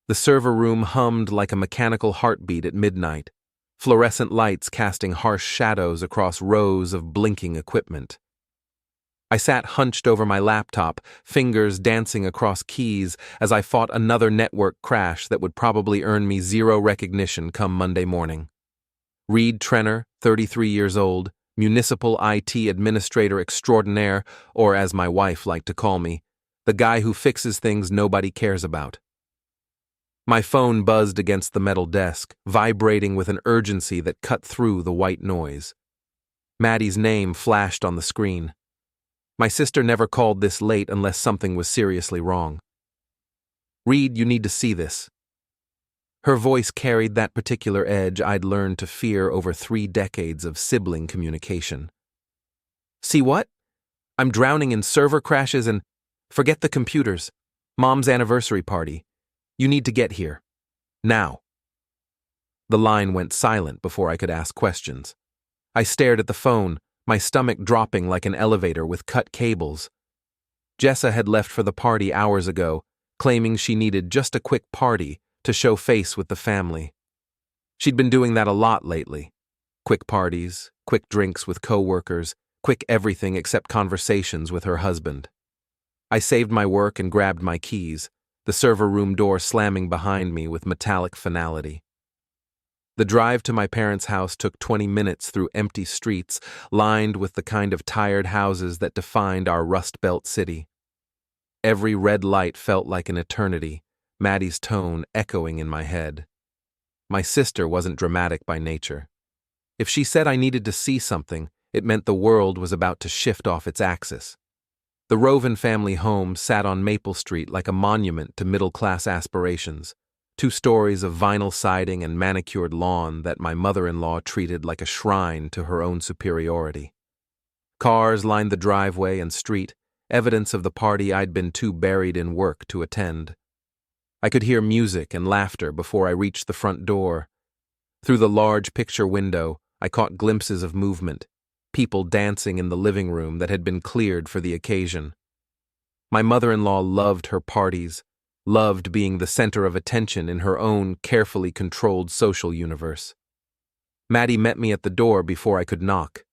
The server room hummed like a mechanical heartbeat at midnight, fluorescent lights casting harsh shadows across rows of blinking equipment. I sat hunched over my laptop, fingers dancing across keys as I fought another network crash that would probably earn me zero recognition come Monday morning. Reid Trenner, 33 years old, municipal IT administrator extraordinaire, or as my wife liked to call me, the guy who fixes things nobody cares about. My phone buzzed against the metal desk, vibrating with an urgency that cut through the white noise. Maddie's name flashed on the screen. My sister never called this late unless something was seriously wrong. "Reid, you need to see this." Her voice carried that particular edge I'd learned to fear over 3 decades of sibling communication. "See what? I'm drowning in server crashes and forget the computers. Mom's anniversary party. You need to get here. Now." The line went silent before I could ask questions. I stared at the phone, my stomach dropping like an elevator with cut cables. Jessa had left for the party hours ago, claiming she needed just a quick party to show face with the family. She'd been doing that a lot lately. Quick parties, quick drinks with coworkers, quick everything except conversations with her husband. I saved my work and grabbed my keys, the server room door slamming behind me with metallic finality. The drive to my parents' house took 20 minutes through empty streets lined with the kind of tired houses that defined our Rust Belt city. Every red light felt like an eternity, Maddie's tone echoing in my head. My sister wasn't dramatic by nature. If she said I needed to see something, it meant the world was about to shift off its axis. The Roven family home sat on Maple Street like a monument to middle-class aspirations. 2 stories of vinyl siding and manicured lawn that my mother-in-law treated like a shrine to her own superiority. Cars lined the driveway and street, evidence of the party I'd been too buried in work to attend. I could hear music and laughter before I reached the front door. Through the large picture window, I caught glimpses of movement, people dancing in the living room that had been cleared for the occasion. My mother-in-law loved her parties, loved being the center of attention in her own carefully controlled social universe. Maddie met me at the door before I could knock.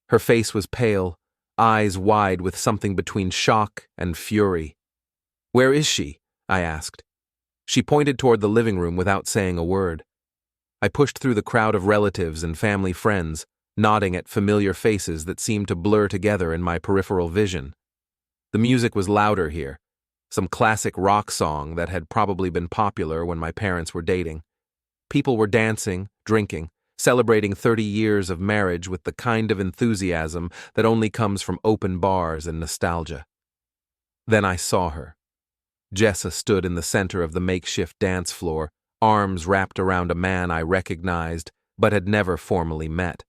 Her face was pale, eyes wide with something between shock and fury. "Where is she?" I asked. She pointed toward the living room without saying a word. I pushed through the crowd of relatives and family friends, nodding at familiar faces that seemed to blur together in my peripheral vision. The music was louder here. Some classic rock song that had probably been popular when my parents were dating. People were dancing, drinking, celebrating 30 years of marriage with the kind of enthusiasm that only comes from open bars and nostalgia. Then I saw her. Jessa stood in the center of the makeshift dance floor, arms wrapped around a man I recognized but had never formally met.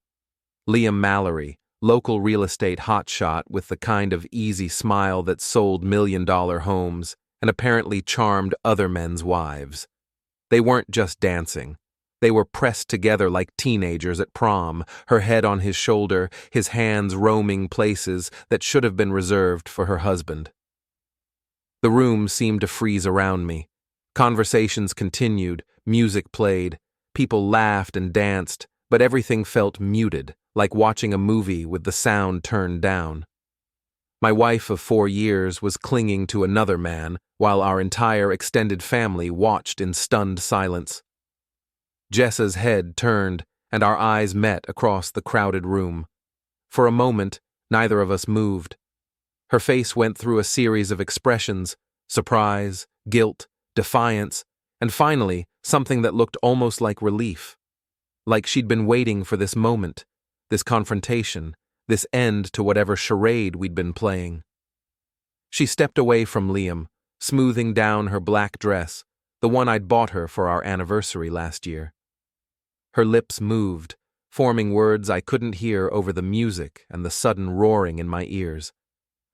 Liam Mallory, local real estate hotshot with the kind of easy smile that sold million-dollar homes and apparently charmed other men's wives. They weren't just dancing. They were pressed together like teenagers at prom, her head on his shoulder, his hands roaming places that should have been reserved for her husband. The room seemed to freeze around me. Conversations continued, music played, people laughed and danced, but everything felt muted, like watching a movie with the sound turned down. My wife of 4 years was clinging to another man, while our entire extended family watched in stunned silence. Jessa's head turned, and our eyes met across the crowded room. For a moment, neither of us moved. Her face went through a series of expressions: surprise, guilt, defiance, and finally, something that looked almost like relief. Like she'd been waiting for this moment, this confrontation, this end to whatever charade we'd been playing. She stepped away from Liam, smoothing down her black dress, the one I'd bought her for our anniversary last year. Her lips moved, forming words I couldn't hear over the music and the sudden roaring in my ears.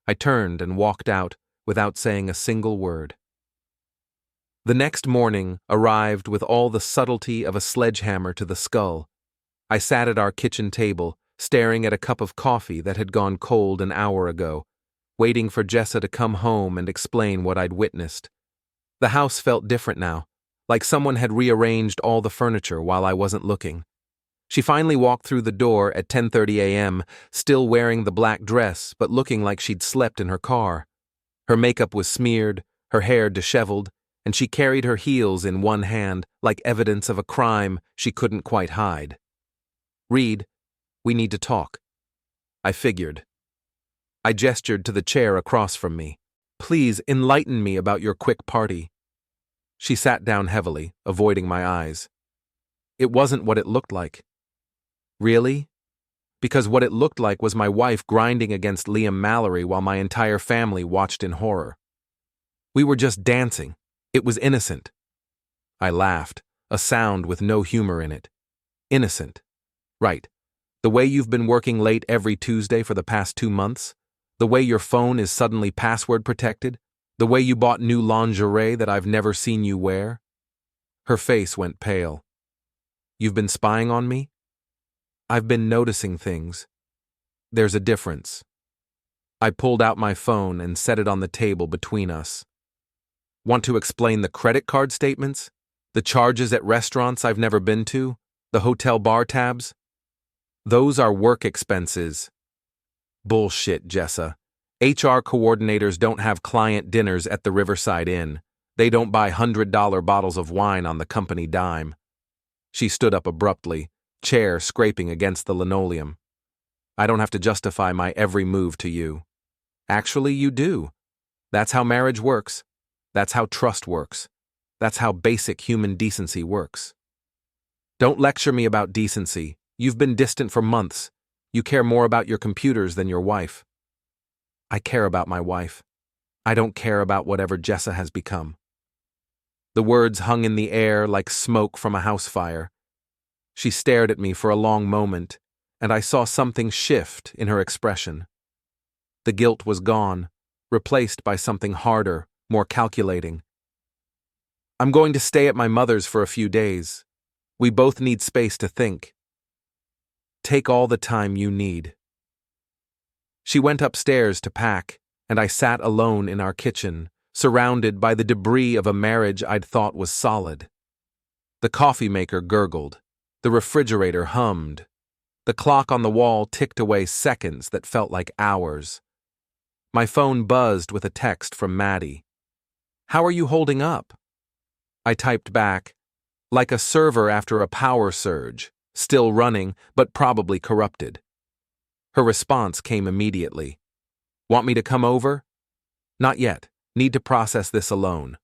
I turned and walked out without saying a single word. The next morning arrived with all the subtlety of a sledgehammer to the skull. I sat at our kitchen table, staring at a cup of coffee that had gone cold an hour ago, waiting for Jessa to come home and explain what I'd witnessed. The house felt different now, like someone had rearranged all the furniture while I wasn't looking. She finally walked through the door at 10:30 a.m., still wearing the black dress but looking like she'd slept in her car. Her makeup was smeared, her hair disheveled, and she carried her heels in one hand like evidence of a crime she couldn't quite hide. "Reid, we need to talk." I figured. I gestured to the chair across from me. "Please enlighten me about your quick party." She sat down heavily, avoiding my eyes. "It wasn't what it looked like." "Really?" "Because what it looked like was my wife grinding against Liam Mallory while my entire family watched in horror. We were just dancing. It was innocent." I laughed, a sound with no humor in it. "Innocent. Right. The way you've been working late every Tuesday for the past 2 months? The way your phone is suddenly password protected? The way you bought new lingerie that I've never seen you wear?" Her face went pale. "You've been spying on me?" "I've been noticing things. There's a difference." I pulled out my phone and set it on the table between us. "Want to explain the credit card statements? The charges at restaurants I've never been to? The hotel bar tabs? Those are work expenses." "Bullshit, Jessa. HR coordinators don't have client dinners at the Riverside Inn. They don't buy $100 bottles of wine on the company dime." She stood up abruptly, chair scraping against the linoleum. "I don't have to justify my every move to you." "Actually, you do. That's how marriage works. That's how trust works. That's how basic human decency works." "Don't lecture me about decency. You've been distant for months. You care more about your computers than your wife." "I care about my wife. I don't care about whatever Jessa has become." The words hung in the air like smoke from a house fire. She stared at me for a long moment, and I saw something shift in her expression. The guilt was gone, replaced by something harder, more calculating. "I'm going to stay at my mother's for a few days. We both need space to think." "Take all the time you need." She went upstairs to pack, and I sat alone in our kitchen, surrounded by the debris of a marriage I'd thought was solid. The coffee maker gurgled. The refrigerator hummed. The clock on the wall ticked away seconds that felt like hours. My phone buzzed with a text from Maddie. "How are you holding up?" I typed back, "Like a server after a power surge, still running, but probably corrupted." Her response came immediately. "Want me to come over?" "Not yet. Need to process this alone."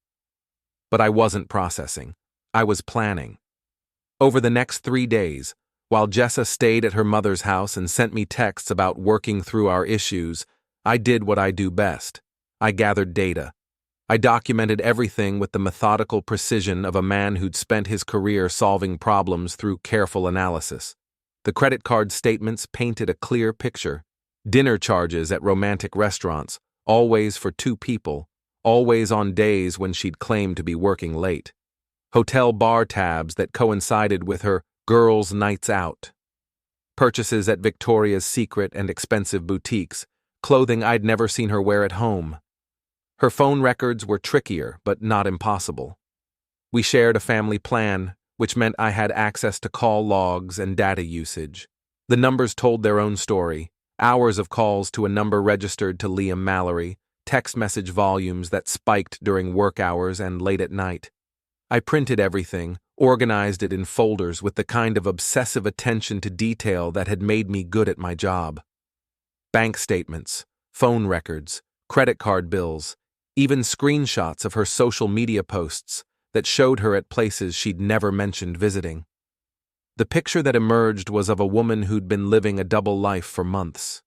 But I wasn't processing. I was planning. Over the next 3 days, while Jessa stayed at her mother's house and sent me texts about working through our issues, I did what I do best. I gathered data. I documented everything with the methodical precision of a man who'd spent his career solving problems through careful analysis. The credit card statements painted a clear picture. Dinner charges at romantic restaurants, always for 2 people, always on days when she'd claimed to be working late. Hotel bar tabs that coincided with her girls' nights out. Purchases at Victoria's Secret and expensive boutiques, clothing I'd never seen her wear at home. Her phone records were trickier, but not impossible. We shared a family plan, which meant I had access to call logs and data usage. The numbers told their own story. Hours of calls to a number registered to Liam Mallory, text message volumes that spiked during work hours and late at night. I printed everything, organized it in folders with the kind of obsessive attention to detail that had made me good at my job. Bank statements, phone records, credit card bills, even screenshots of her social media posts that showed her at places she'd never mentioned visiting. The picture that emerged was of a woman who'd been living a double life for months.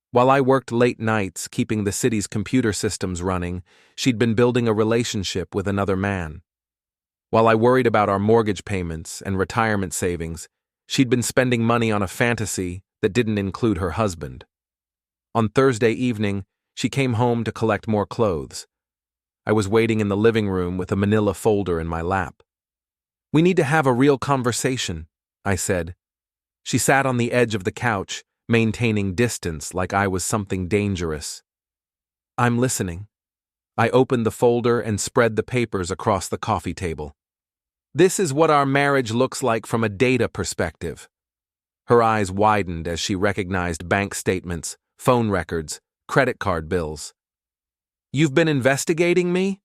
While I worked late nights keeping the city's computer systems running, she'd been building a relationship with another man. While I worried about our mortgage payments and retirement savings, she'd been spending money on a fantasy that didn't include her husband. On Thursday evening, she came home to collect more clothes. I was waiting in the living room with a manila folder in my lap. "We need to have a real conversation," I said. She sat on the edge of the couch, maintaining distance like I was something dangerous. "I'm listening." I opened the folder and spread the papers across the coffee table. This is what our marriage looks like from a data perspective. Her eyes widened as she recognized bank statements, phone records, credit card bills. You've been investigating me?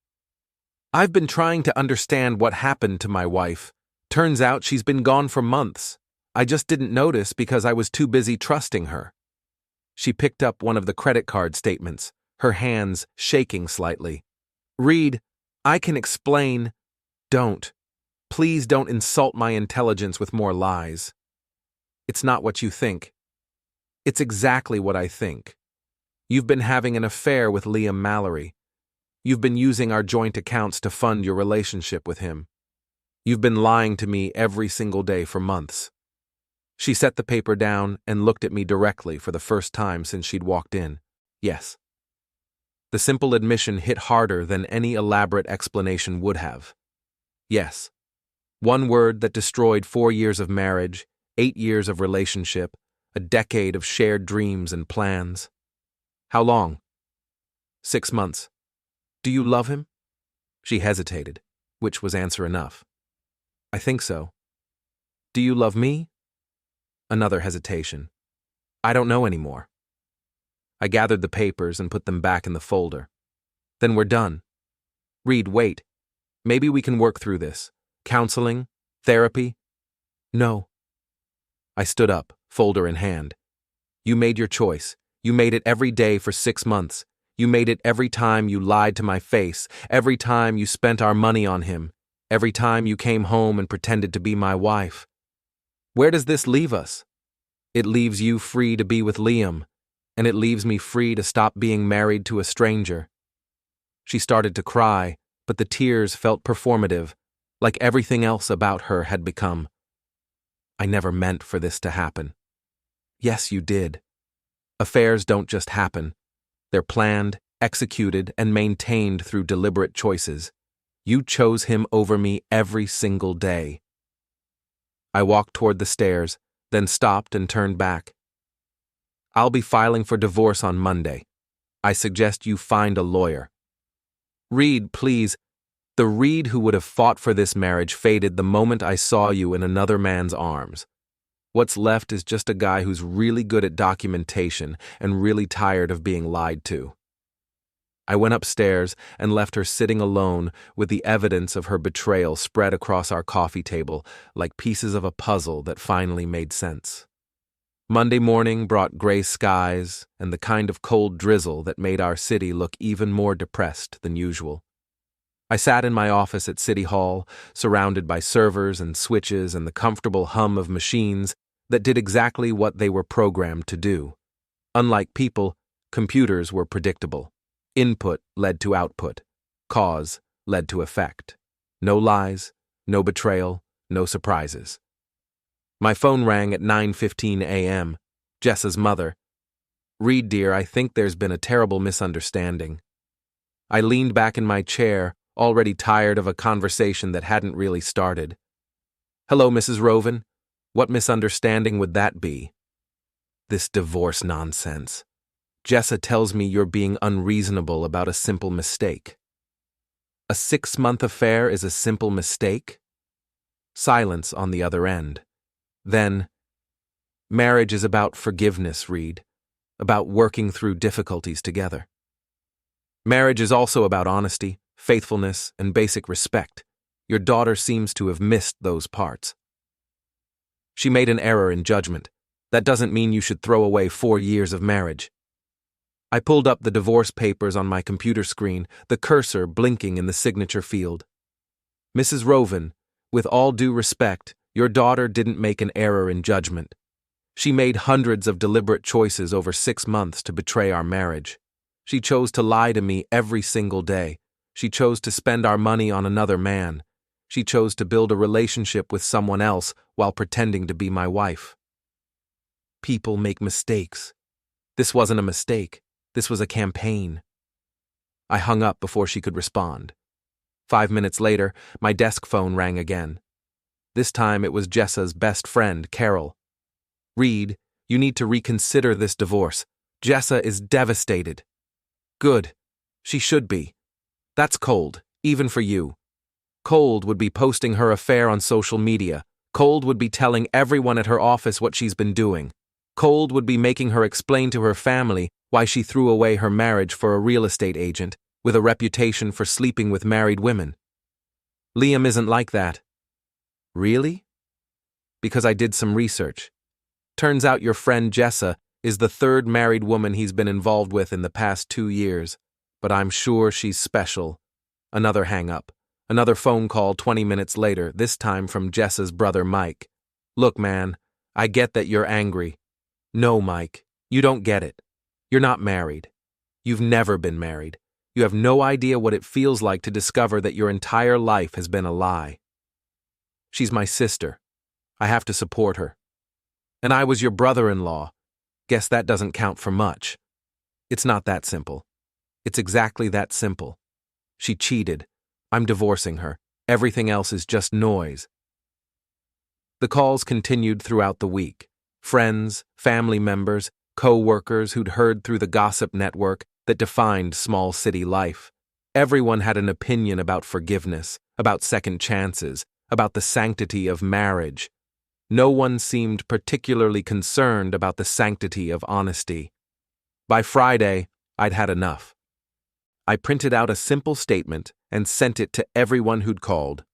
I've been trying to understand what happened to my wife. Turns out she's been gone for months. I just didn't notice because I was too busy trusting her. She picked up one of the credit card statements, her hands shaking slightly. Reid, I can explain. Don't. Please don't insult my intelligence with more lies. It's not what you think. It's exactly what I think. You've been having an affair with Liam Mallory. You've been using our joint accounts to fund your relationship with him. You've been lying to me every single day for months. She set the paper down and looked at me directly for the first time since she'd walked in. Yes. The simple admission hit harder than any elaborate explanation would have. Yes. One word that destroyed 4 years of marriage, 8 years of relationship, a decade of shared dreams and plans. How long? 6 months. Do you love him? She hesitated, which was answer enough. I think so. Do you love me? Another hesitation. I don't know anymore. I gathered the papers and put them back in the folder. Then we're done. Reid, wait. Maybe we can work through this. Counseling? Therapy? No. I stood up, folder in hand. You made your choice. You made it every day for 6 months. You made it every time you lied to my face, every time you spent our money on him, every time you came home and pretended to be my wife. Where does this leave us? It leaves you free to be with Liam, and it leaves me free to stop being married to a stranger. She started to cry, but the tears felt performative, like everything else about her had become. I never meant for this to happen. Yes, you did. Affairs don't just happen. They're planned, executed, and maintained through deliberate choices. You chose him over me every single day. I walked toward the stairs, then stopped and turned back. I'll be filing for divorce on Monday. I suggest you find a lawyer. Reid, please. The Reid who would have fought for this marriage faded the moment I saw you in another man's arms. What's left is just a guy who's really good at documentation and really tired of being lied to. I went upstairs and left her sitting alone with the evidence of her betrayal spread across our coffee table like pieces of a puzzle that finally made sense. Monday morning brought gray skies and the kind of cold drizzle that made our city look even more depressed than usual. I sat in my office at City Hall, surrounded by servers and switches and the comfortable hum of machines that did exactly what they were programmed to do. Unlike people, computers were predictable. Input led to output. Cause led to effect. No lies, no betrayal, no surprises. My phone rang at 9:15 a.m. Jessa's mother. Reid, dear, I think there's been a terrible misunderstanding. I leaned back in my chair, already tired of a conversation that hadn't really started. Hello, Mrs. Roven. What misunderstanding would that be? This divorce nonsense. Jessa tells me you're being unreasonable about a simple mistake. A 6-month affair is a simple mistake? Silence on the other end. Then, marriage is about forgiveness, Reid, about working through difficulties together. Marriage is also about honesty, faithfulness, and basic respect. Your daughter seems to have missed those parts. She made an error in judgment. That doesn't mean you should throw away 4 years of marriage. I pulled up the divorce papers on my computer screen, the cursor blinking in the signature field. Mrs. Roven, with all due respect, your daughter didn't make an error in judgment. She made hundreds of deliberate choices over 6 months to betray our marriage. She chose to lie to me every single day. She chose to spend our money on another man. She chose to build a relationship with someone else while pretending to be my wife. People make mistakes. This wasn't a mistake. This was a campaign. I hung up before she could respond. 5 minutes later, my desk phone rang again. This time it was Jessa's best friend, Carol. Reid, you need to reconsider this divorce. Jessa is devastated. Good. She should be. That's cold, even for you. Cold would be posting her affair on social media. Cold would be telling everyone at her office what she's been doing. Cold would be making her explain to her family why she threw away her marriage for a real estate agent with a reputation for sleeping with married women. Liam isn't like that. Really? Because I did some research. Turns out your friend Jessa is the third married woman he's been involved with in the past 2 years, but I'm sure she's special. Another hang-up. Another phone call 20 minutes later, this time from Jessa's brother Mike. Look, man, I get that you're angry. No, Mike, you don't get it. You're not married. You've never been married. You have no idea what it feels like to discover that your entire life has been a lie. She's my sister. I have to support her. And I was your brother-in-law. Guess that doesn't count for much. It's not that simple. It's exactly that simple. She cheated. I'm divorcing her. Everything else is just noise. The calls continued throughout the week. Friends, family members, co-workers who'd heard through the gossip network that defined small city life. Everyone had an opinion about forgiveness, about second chances, about the sanctity of marriage. No one seemed particularly concerned about the sanctity of honesty. By Friday, I'd had enough. I printed out a simple statement and sent it to everyone who'd called.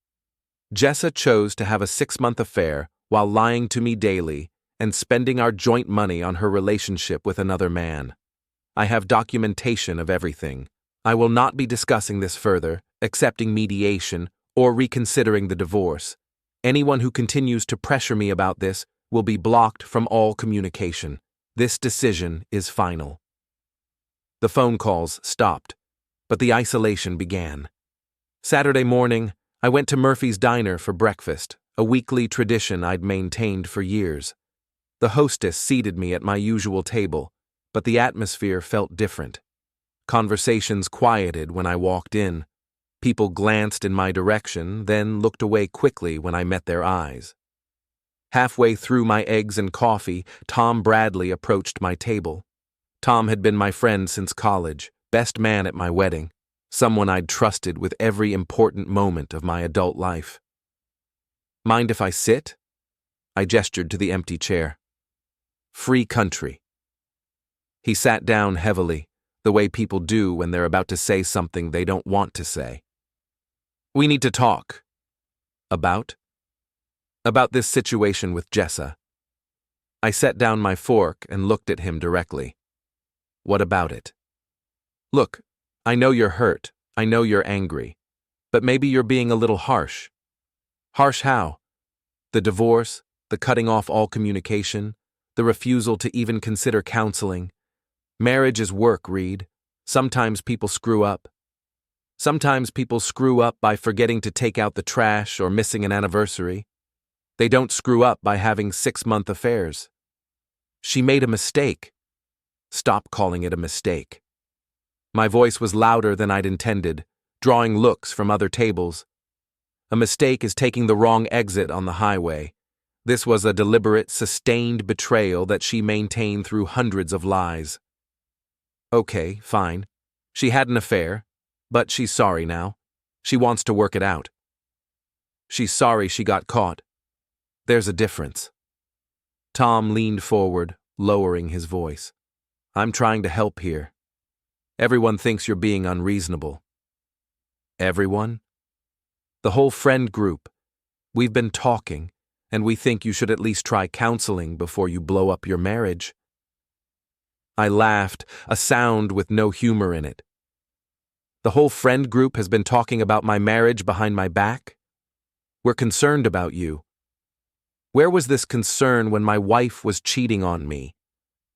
Jessa chose to have a 6-month affair while lying to me daily and spending our joint money on her relationship with another man. I have documentation of everything. I will not be discussing this further, accepting mediation, or reconsidering the divorce. Anyone who continues to pressure me about this will be blocked from all communication. This decision is final. The phone calls stopped, but the isolation began. Saturday morning, I went to Murphy's Diner for breakfast, a weekly tradition I'd maintained for years. The hostess seated me at my usual table, but the atmosphere felt different. Conversations quieted when I walked in. People glanced in my direction, then looked away quickly when I met their eyes. Halfway through my eggs and coffee, Tom Bradley approached my table. Tom had been my friend since college, best man at my wedding, someone I'd trusted with every important moment of my adult life. Mind if I sit? I gestured to the empty chair. Free country. He sat down heavily, the way people do when they're about to say something they don't want to say. We need to talk. About? About this situation with Jessa. I set down my fork and looked at him directly. What about it? Look, I know you're hurt, I know you're angry, but maybe you're being a little harsh. Harsh how? The divorce, the cutting off all communication, the refusal to even consider counseling. Marriage is work, Reid. Sometimes people screw up. Sometimes people screw up by forgetting to take out the trash or missing an anniversary. They don't screw up by having 6-month affairs. She made a mistake. Stop calling it a mistake. My voice was louder than I'd intended, drawing looks from other tables. A mistake is taking the wrong exit on the highway. This was a deliberate, sustained betrayal that she maintained through hundreds of lies. Okay, fine. She had an affair, but she's sorry now. She wants to work it out. She's sorry she got caught. There's a difference. Tom leaned forward, lowering his voice. I'm trying to help here. Everyone thinks you're being unreasonable. Everyone? The whole friend group. We've been talking, and we think you should at least try counseling before you blow up your marriage. I laughed, a sound with no humor in it. The whole friend group has been talking about my marriage behind my back? We're concerned about you. Where was this concern when my wife was cheating on me?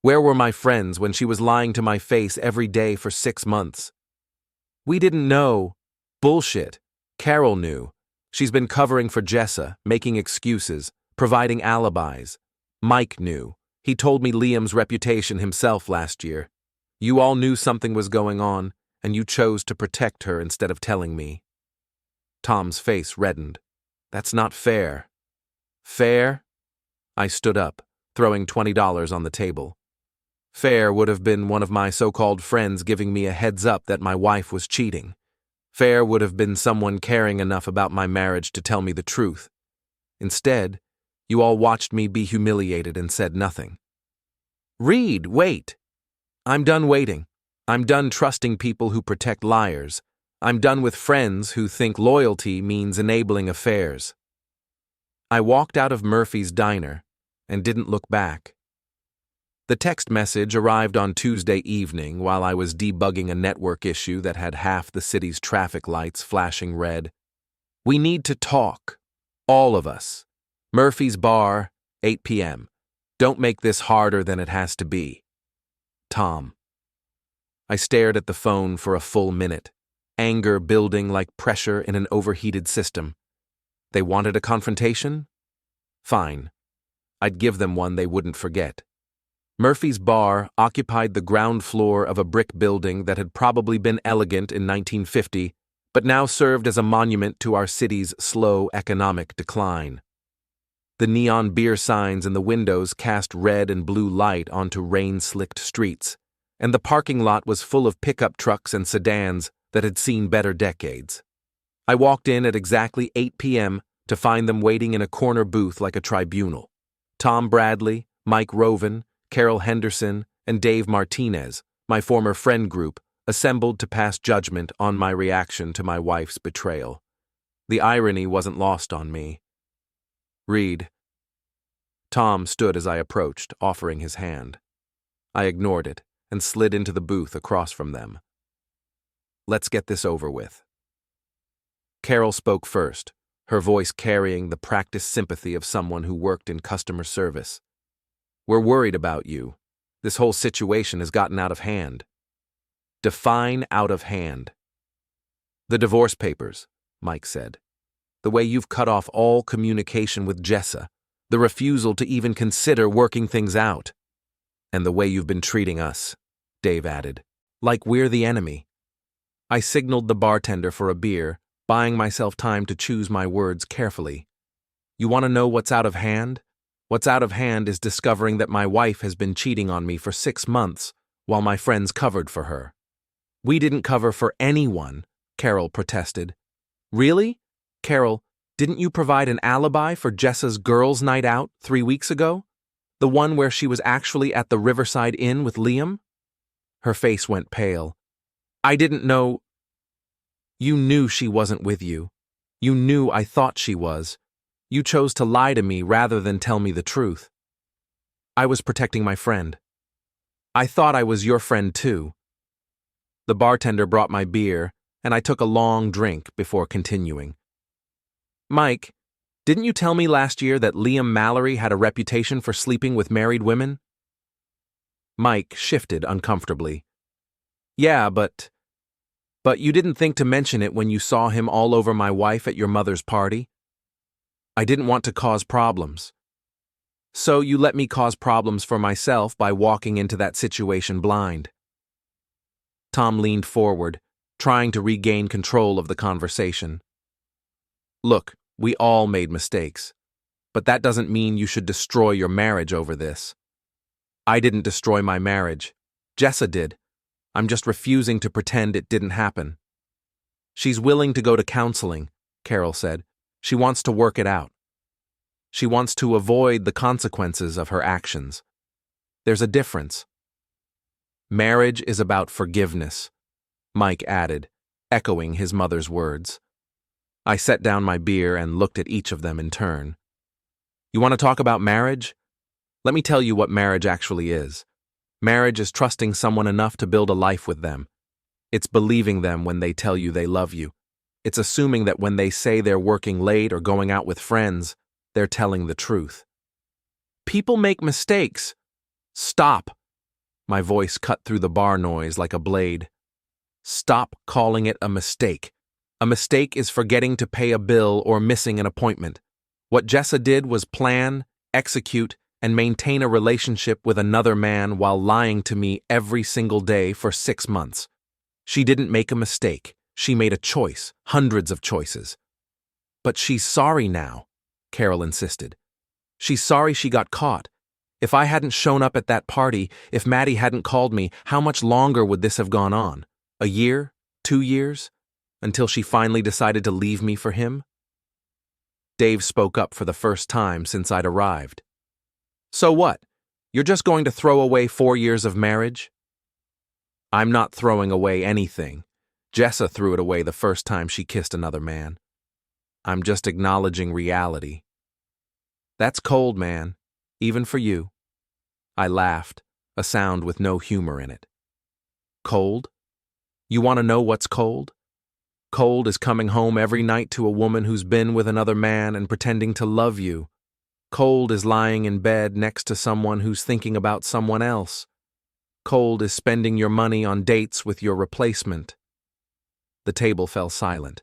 Where were my friends when she was lying to my face every day for 6 months? We didn't know. Bullshit. Carol knew. She's been covering for Jessa, making excuses, providing alibis. Mike knew. He told me Liam's reputation himself last year. You all knew something was going on, and you chose to protect her instead of telling me. Tom's face reddened. That's not fair. Fair? I stood up, throwing $20 on the table. Fair would have been one of my so-called friends giving me a heads up that my wife was cheating. Fair would have been someone caring enough about my marriage to tell me the truth. Instead, you all watched me be humiliated and said nothing. Reid, wait! I'm done waiting. I'm done trusting people who protect liars. I'm done with friends who think loyalty means enabling affairs. I walked out of Murphy's diner and didn't look back. The text message arrived on Tuesday evening while I was debugging a network issue that had half the city's traffic lights flashing red. We need to talk. All of us. Murphy's Bar, 8 p.m. Don't make this harder than it has to be. Tom. I stared at the phone for a full minute, anger building like pressure in an overheated system. They wanted a confrontation? Fine. I'd give them one they wouldn't forget. Murphy's Bar occupied the ground floor of a brick building that had probably been elegant in 1950, but now served as a monument to our city's slow economic decline. The neon beer signs in the windows cast red and blue light onto rain-slicked streets, and the parking lot was full of pickup trucks and sedans that had seen better decades. I walked in at exactly 8 p.m. to find them waiting in a corner booth like a tribunal. Tom Bradley, Mike Roven, Carol Henderson, and Dave Martinez, my former friend group, assembled to pass judgment on my reaction to my wife's betrayal. The irony wasn't lost on me. Reid. Tom stood as I approached, offering his hand. I ignored it and slid into the booth across from them. Let's get this over with. Carol spoke first, her voice carrying the practiced sympathy of someone who worked in customer service. We're worried about you. This whole situation has gotten out of hand. Define out of hand. The divorce papers, Mike said. The way you've cut off all communication with Jessa. The refusal to even consider working things out. And the way you've been treating us, Dave added. Like we're the enemy. I signaled the bartender for a beer, buying myself time to choose my words carefully. You want to know what's out of hand? What's out of hand is discovering that my wife has been cheating on me for 6 months while my friends covered for her. We didn't cover for anyone, Carol protested. Really? Carol, didn't you provide an alibi for Jessa's girls' night out 3 weeks ago? The one where she was actually at the Riverside Inn with Liam? Her face went pale. I didn't know. You knew she wasn't with you. You knew I thought she was. You chose to lie to me rather than tell me the truth. I was protecting my friend. I thought I was your friend too. The bartender brought my beer, and I took a long drink before continuing. Mike, didn't you tell me last year that Liam Mallory had a reputation for sleeping with married women? Mike shifted uncomfortably. Yeah, but you didn't think to mention it when you saw him all over my wife at your mother's party? I didn't want to cause problems. So you let me cause problems for myself by walking into that situation blind. Tom leaned forward, trying to regain control of the conversation. Look, we all made mistakes, but that doesn't mean you should destroy your marriage over this. I didn't destroy my marriage. Jessa did. I'm just refusing to pretend it didn't happen. She's willing to go to counseling, Carol said. She wants to work it out. She wants to avoid the consequences of her actions. There's a difference. Marriage is about forgiveness, Mike added, echoing his mother's words. I set down my beer and looked at each of them in turn. You want to talk about marriage? Let me tell you what marriage actually is. Marriage is trusting someone enough to build a life with them. It's believing them when they tell you they love you. It's assuming that when they say they're working late or going out with friends, they're telling the truth. People make mistakes. Stop. My voice cut through the bar noise like a blade. Stop calling it a mistake. A mistake is forgetting to pay a bill or missing an appointment. What Jessa did was plan, execute, and maintain a relationship with another man while lying to me every single day for 6 months. She didn't make a mistake. She made a choice, hundreds of choices. But she's sorry now, Carol insisted. She's sorry she got caught. If I hadn't shown up at that party, if Maddie hadn't called me, how much longer would this have gone on? A year? 2 years? until she finally decided to leave me for him? Dave spoke up for the first time since I'd arrived. So what? You're just going to throw away 4 years of marriage? I'm not throwing away anything. Jessa threw it away the first time she kissed another man. I'm just acknowledging reality. That's cold, man, even for you. I laughed, a sound with no humor in it. Cold? You want to know what's cold? Cold is coming home every night to a woman who's been with another man and pretending to love you. Cold is lying in bed next to someone who's thinking about someone else. Cold is spending your money on dates with your replacement. The table fell silent.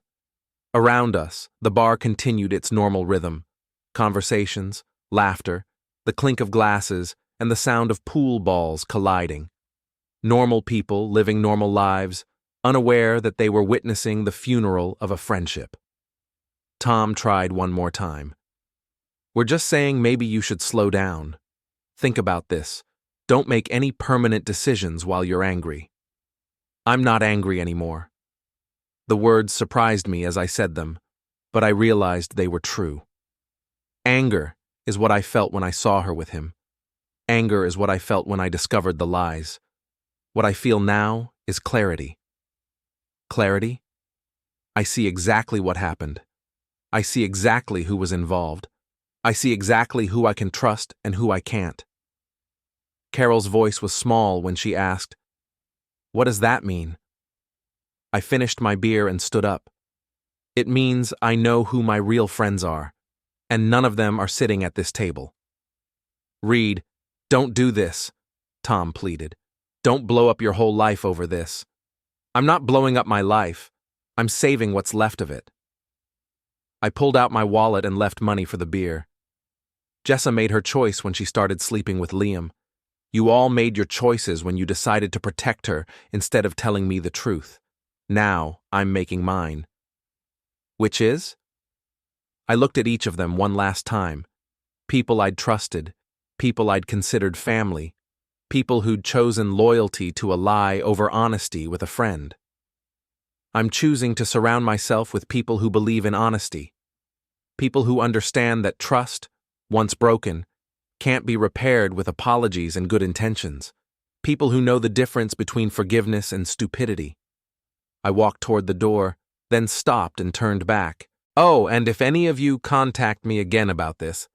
Around us, the bar continued its normal rhythm. Conversations, laughter, the clink of glasses, and the sound of pool balls colliding. Normal people living normal lives, unaware that they were witnessing the funeral of a friendship. Tom tried one more time. We're just saying maybe you should slow down. Think about this. Don't make any permanent decisions while you're angry. I'm not angry anymore. The words surprised me as I said them, but I realized they were true. Anger is what I felt when I saw her with him. Anger is what I felt when I discovered the lies. What I feel now is clarity. Clarity? I see exactly what happened. I see exactly who was involved. I see exactly who I can trust and who I can't. Carol's voice was small when she asked, "What does that mean?" I finished my beer and stood up. It means I know who my real friends are, and none of them are sitting at this table. Reid, don't do this, Tom pleaded. Don't blow up your whole life over this. I'm not blowing up my life. I'm saving what's left of it. I pulled out my wallet and left money for the beer. Jessa made her choice when she started sleeping with Liam. You all made your choices when you decided to protect her instead of telling me the truth. Now I'm making mine. Which is? I looked at each of them one last time. People I'd trusted, people I'd considered family, people who'd chosen loyalty to a lie over honesty with a friend. I'm choosing to surround myself with people who believe in honesty, people who understand that trust, once broken, can't be repaired with apologies and good intentions, people who know the difference between forgiveness and stupidity. I walked toward the door, then stopped and turned back. Oh, and if any of you contact me again about this,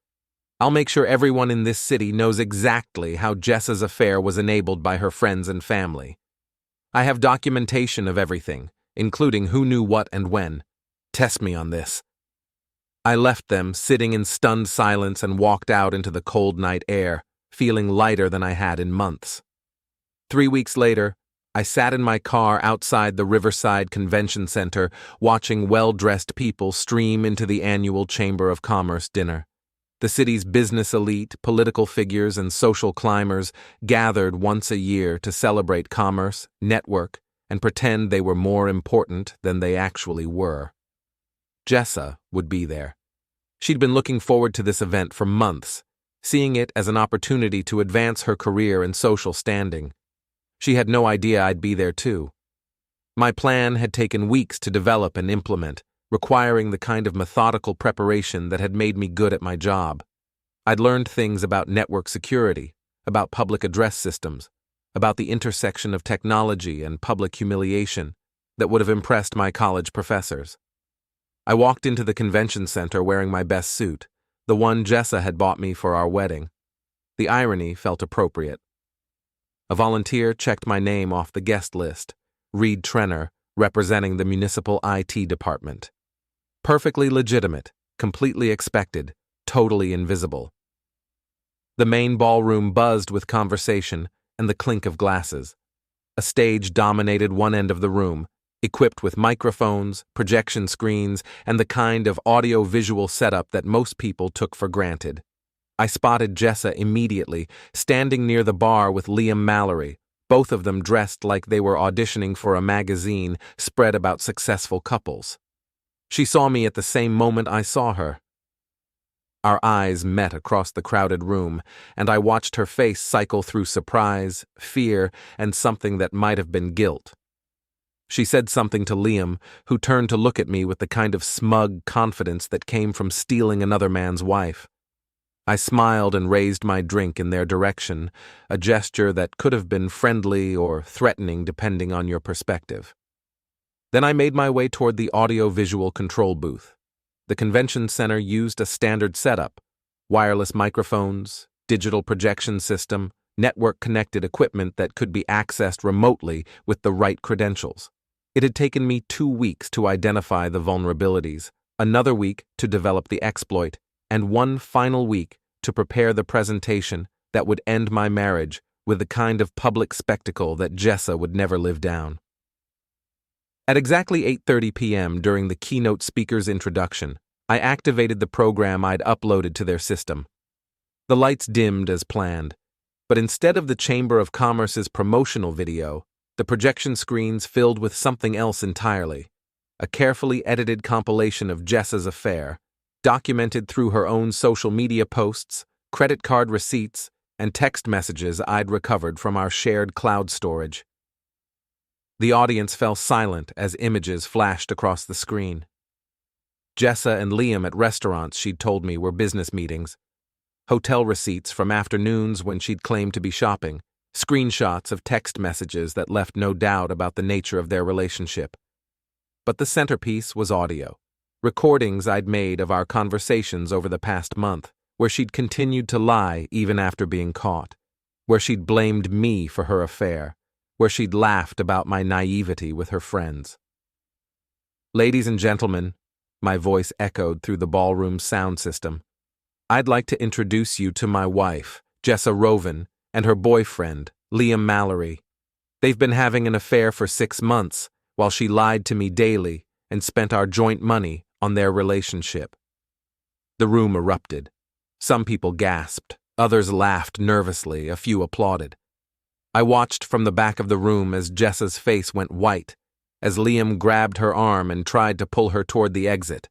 I'll make sure everyone in this city knows exactly how Jessa's affair was enabled by her friends and family. I have documentation of everything, including who knew what and when. Test me on this. I left them sitting in stunned silence and walked out into the cold night air, feeling lighter than I had in months. 3 weeks later, I sat in my car outside the Riverside Convention Center watching well-dressed people stream into the annual Chamber of Commerce dinner. The city's business elite, political figures, and social climbers gathered once a year to celebrate commerce, network, and pretend they were more important than they actually were. Jessa would be there. She'd been looking forward to this event for months, seeing it as an opportunity to advance her career and social standing. She had no idea I'd be there too. My plan had taken weeks to develop and implement, requiring the kind of methodical preparation that had made me good at my job. I'd learned things about network security, about public address systems, about the intersection of technology and public humiliation that would have impressed my college professors. I walked into the convention center wearing my best suit, the one Jessa had bought me for our wedding. The irony felt appropriate. A volunteer checked my name off the guest list, Reid Trenner, representing the municipal IT department. Perfectly legitimate, completely expected, totally invisible. The main ballroom buzzed with conversation and the clink of glasses. A stage dominated one end of the room, equipped with microphones, projection screens, and the kind of audio-visual setup that most people took for granted. I spotted Jessa immediately, standing near the bar with Liam Mallory, both of them dressed like they were auditioning for a magazine spread about successful couples. She saw me at the same moment I saw her. Our eyes met across the crowded room, and I watched her face cycle through surprise, fear, and something that might have been guilt. She said something to Liam, who turned to look at me with the kind of smug confidence that came from stealing another man's wife. I smiled and raised my drink in their direction, a gesture that could have been friendly or threatening depending on your perspective. Then I made my way toward the audio-visual control booth. The convention center used a standard setup: wireless microphones, digital projection system, network-connected equipment that could be accessed remotely with the right credentials. It had taken me 2 weeks to identify the vulnerabilities, another week to develop the exploit, and 1 final week to prepare the presentation that would end my marriage with the kind of public spectacle that Jessa would never live down. At exactly 8:30 p.m. during the keynote speaker's introduction, I activated the program I'd uploaded to their system. The lights dimmed as planned, but instead of the Chamber of Commerce's promotional video, the projection screens filled with something else entirely: a carefully edited compilation of Jessa's affair, documented through her own social media posts, credit card receipts, and text messages I'd recovered from our shared cloud storage. The audience fell silent as images flashed across the screen. Jessa and Liam at restaurants she'd told me were business meetings, hotel receipts from afternoons when she'd claimed to be shopping, screenshots of text messages that left no doubt about the nature of their relationship. But the centerpiece was audio, recordings I'd made of our conversations over the past month, where she'd continued to lie even after being caught, where she'd blamed me for her affair, where she'd laughed about my naivety with her friends. "Ladies and gentlemen," my voice echoed through the ballroom sound system, "I'd like to introduce you to my wife, Jessa Roven, and her boyfriend, Liam Mallory. They've been having an affair for 6 months, while she lied to me daily and spent our joint money on their relationship." The room erupted. Some people gasped, others laughed nervously, a few applauded. I watched from the back of the room as Jessa's face went white, as Liam grabbed her arm and tried to pull her toward the exit,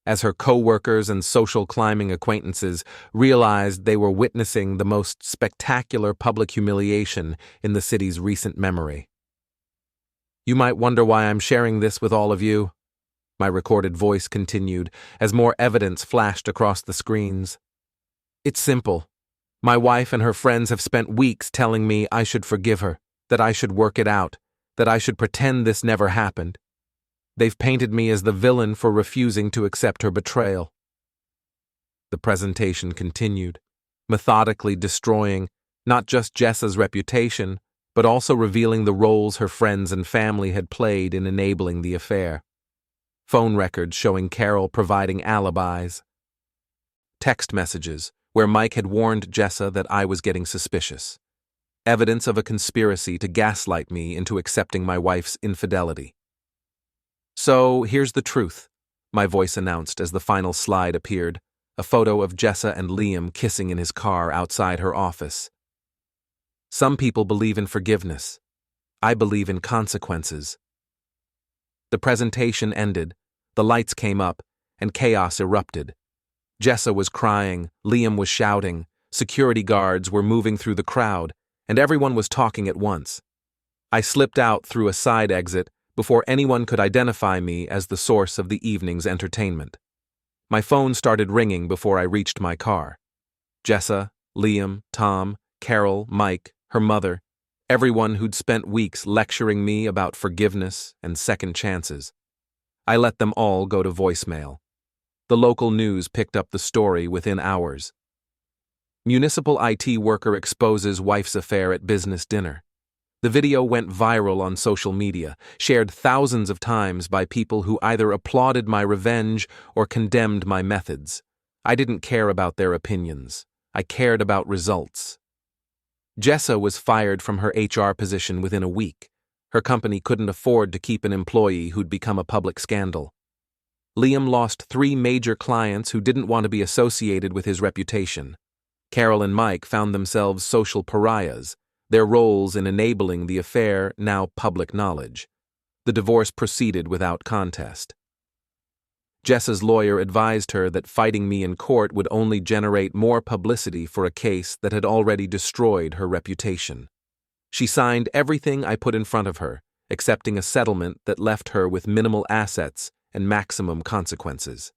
as her co-workers and social climbing acquaintances realized they were witnessing the most spectacular public humiliation in the city's recent memory. "You might wonder why I'm sharing this with all of you," my recorded voice continued as more evidence flashed across the screens. "It's simple. My wife and her friends have spent weeks telling me I should forgive her, that I should work it out, that I should pretend this never happened. They've painted me as the villain for refusing to accept her betrayal." The presentation continued, methodically destroying not just Jessa's reputation, but also revealing the roles her friends and family had played in enabling the affair. Phone records showing Carol providing alibis. Text messages where Mike had warned Jessa that I was getting suspicious. Evidence of a conspiracy to gaslight me into accepting my wife's infidelity. "So, here's the truth," my voice announced as the final slide appeared, a photo of Jessa and Liam kissing in his car outside her office. "Some people believe in forgiveness. I believe in consequences." The presentation ended, the lights came up, and chaos erupted. Jessa was crying, Liam was shouting, security guards were moving through the crowd, and everyone was talking at once. I slipped out through a side exit before anyone could identify me as the source of the evening's entertainment. My phone started ringing before I reached my car. Jessa, Liam, Tom, Carol, Mike, her mother, everyone who'd spent weeks lecturing me about forgiveness and second chances. I let them all go to voicemail. The local news picked up the story within hours. Municipal IT worker exposes wife's affair at business dinner. The video went viral on social media, shared thousands of times by people who either applauded my revenge or condemned my methods. I didn't care about their opinions. I cared about results. Jessa was fired from her HR position within a week. Her company couldn't afford to keep an employee who'd become a public scandal. Liam lost 3 major clients who didn't want to be associated with his reputation. Carol and Mike found themselves social pariahs, their roles in enabling the affair now public knowledge. The divorce proceeded without contest. Jessa's lawyer advised her that fighting me in court would only generate more publicity for a case that had already destroyed her reputation. She signed everything I put in front of her, accepting a settlement that left her with minimal assets and maximum consequences.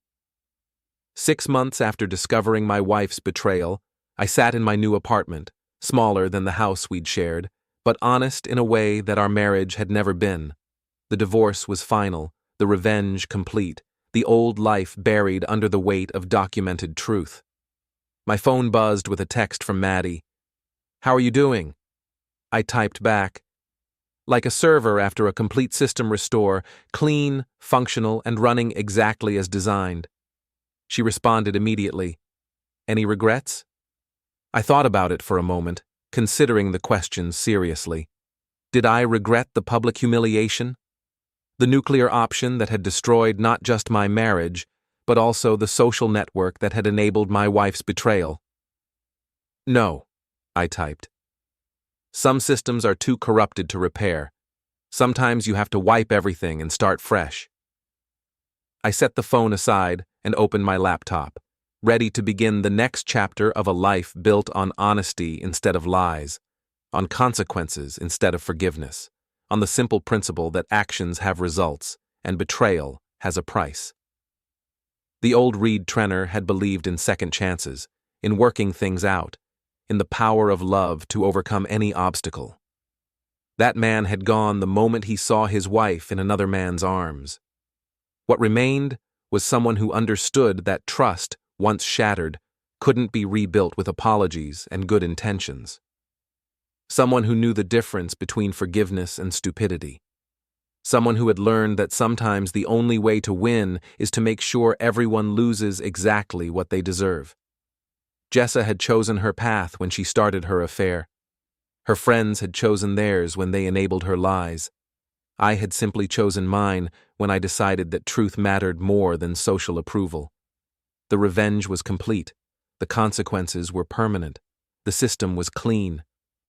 6 months after discovering my wife's betrayal, I sat in my new apartment, smaller than the house we'd shared, but honest in a way that our marriage had never been. The divorce was final, the revenge complete, the old life buried under the weight of documented truth. My phone buzzed with a text from Maddie. "How are you doing?" I typed back, "Like a server after a complete system restore, clean, functional, and running exactly as designed." She responded immediately, "Any regrets?" I thought about it for a moment, considering the question seriously. Did I regret the public humiliation? The nuclear option that had destroyed not just my marriage, but also the social network that had enabled my wife's betrayal? "No," I typed. "Some systems are too corrupted to repair. Sometimes you have to wipe everything and start fresh." I set the phone aside and opened my laptop, ready to begin the next chapter of a life built on honesty instead of lies, on consequences instead of forgiveness, on the simple principle that actions have results and betrayal has a price. The old Reid Trenner had believed in second chances, in working things out, in the power of love to overcome any obstacle. That man had gone the moment he saw his wife in another man's arms. What remained was someone who understood that trust, once shattered, couldn't be rebuilt with apologies and good intentions. Someone who knew the difference between forgiveness and stupidity. Someone who had learned that sometimes the only way to win is to make sure everyone loses exactly what they deserve. Jessa had chosen her path when she started her affair. Her friends had chosen theirs when they enabled her lies. I had simply chosen mine when I decided that truth mattered more than social approval. The revenge was complete. The consequences were permanent. The system was clean.